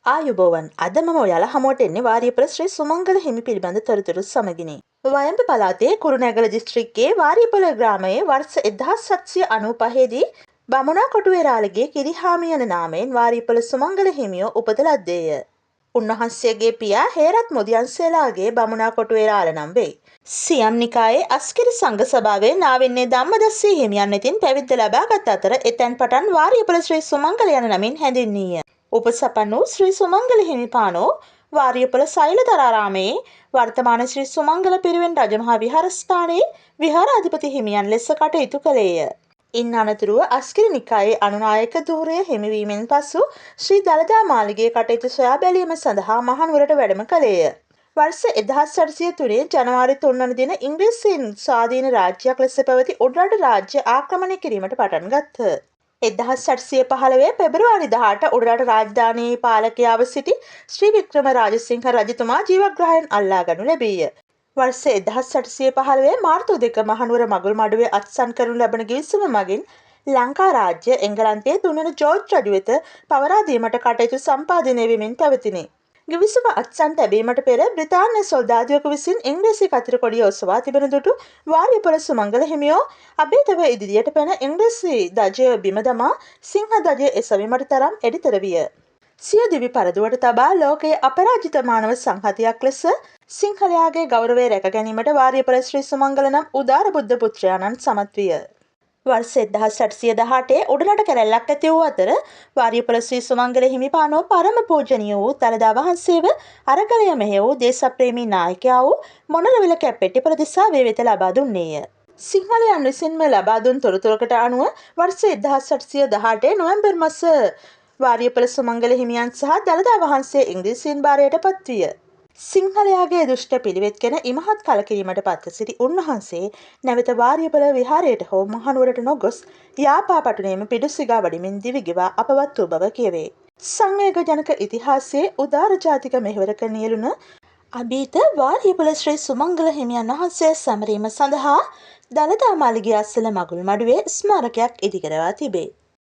ආයුබෝවන් අද මම ඔයාලා හමුවට එන්නේ වාරියපොළ ශ්‍රී සුමංගල හිමි පිළිබඳ තොරතුරු සමගිනි. වයඹ පළාතේ කුරුණෑගල දිස්ත්‍රික්කයේ වාරියපොළ ග්‍රාමයේ වර්ෂ 1795 දී බමුණා කොටුවේරාළගේ කිරිහාමි යන නාමයෙන් වාරියපොළ සුමංගල හිමියෝ උපත ලද්දේය. උන්වහන්සේගේ පියා හේරත් මුදියන්සේලාගේ බමුණා කොටුවේරාළ නම් වේ. සියම් නිකායේ අස්කිරි සංඝ සභාවේ නාවින්නේ ධම්මදස්සී හිමියන් වෙතින් පැවිද්ද ලබාගත් අතර එතැන් පටන් වාරියපොළ ශ්‍රී සුමංගල යන නමින් හැඳින්වීය. උපසපන් වූ ශ්‍රී සුමංගල හිමිපාණෝ වාරියපොළ සෛලතරාරාමයේ වර්තමාන ශ්‍රී සුමංගල පිරිවෙන් රජමහා විහාරස්ථානයේ විහාරාධිපති හිමියන් ලෙස කටයුතු කළේය. ඉන් අනතුරුව අස්කිරි නිකායේ අනුනායක ධූරය හිමිවීමෙන් පසු ශ්‍රී දළදා මාලිගයේ කටයුතු සොයා බැලීම සඳහා මහනුවරට වැඩම කළේය. වර්ෂ 1803 ජනවාරි 3 වන දින ඉංග්‍රීසීන් ස්වාධීන රාජ්‍යයක් ලෙස පැවති උඩරට රාජ්‍ය ආක්‍රමණය කිරීමට පටන් ගත්හ. 1815 පෙබරවාරි 18 උඩරට රාජධානියේ පාලකයාව සිටි ශ්‍රී වික්‍රම රාජසිංහ රජතුමා ජීවග්‍රහයෙන් අල්ලා ගනු ලැබීය. වර්ෂ 1815 මාර්තු 2 මහනුවර මගුල් මඩුවේ අත්සන් කරනු ලබන ගිවිසුම මගින් ලංකා රාජ්‍ය එංගලන්තයේ 3 වන ජෝර්ජ් රජු වෙත පවරා දීමට කටයුතු සම්පාදනය වෙමින් පැවතිණි. ගිවිසුම අත්සන් තැබීමට පෙර බ්‍රිතාන්‍ය සොල්දාදුවෙකු විසින් ඉංග්‍රීසි කතර කොඩිය ඔසවා තිබෙන දුටු වාරියපොළ සුමංගල හිමියෝ අභීතව ඉදිරියට පැන ඉංග්‍රීසි ධජය බිම දමා සිංහ ධජය එසවීමට තරම් එඩිතර විය. සිය දිවි පරදුවට තබා ලෝකයේ අපරාජිත මානව සංහතියක් ලෙස සිංහලයාගේ ගෞරවය රැක ගැනීමට වාරියපොළ ශ්‍රී සුමංගල නම් උදාර බුද්ධ පුත්‍රයාණන් සමත් විය. වර්ෂ 1818 උඩරට කැරැල්ලක් ඇති වූ අතර වාරියපොළ ශ්‍රී සුමංගල හිමිපාණෝ පරම පූජනීය වූ දළදා වහන්සේව අරගලය මෙහෙය වූ දේශප්‍රේමී නායකයා වූ මොණරවිල කැප්පෙට්ටි ප්‍රතිසාවේ වෙත ලබා දුන්නේය. සිංහලයන් විසින්ම ලබා දුන් තොරතුරකට අනුව වර්ෂ 1818 නොවැම්බර් මාස වාරියපොළ සුමංගල හිමියන් සහ දළදා වහන්සේ ඉංග්‍රීසීන් භාරයට පත්විය. සිංහලයාගේ දුෂ්ට පිළිවෙත් ගැන ඉමහත් කලකිරීමට පත්ව සිටි උන්වහන්සේ නැවත වාරියපොළ විහාරයට හෝ මහනුවරට නොගොස් යාපා පටුනේම පිඩුසිගා වඩිමින් දිවිගෙවා අපවත් වූ බව කියවේ. සංවේග ජනක ඉතිහාසයේ උදාර ජාතික මෙහෙවරක නියැලුණ අභීත වාරියපොළ ශ්‍රී සුමංගල හිමියන් වහන්සේ සැමරීම සඳහා දළදා මාලිගය අසල මගුල් මඩුවේ ස්මාරකයක් ඉදිකරවා තිබේ.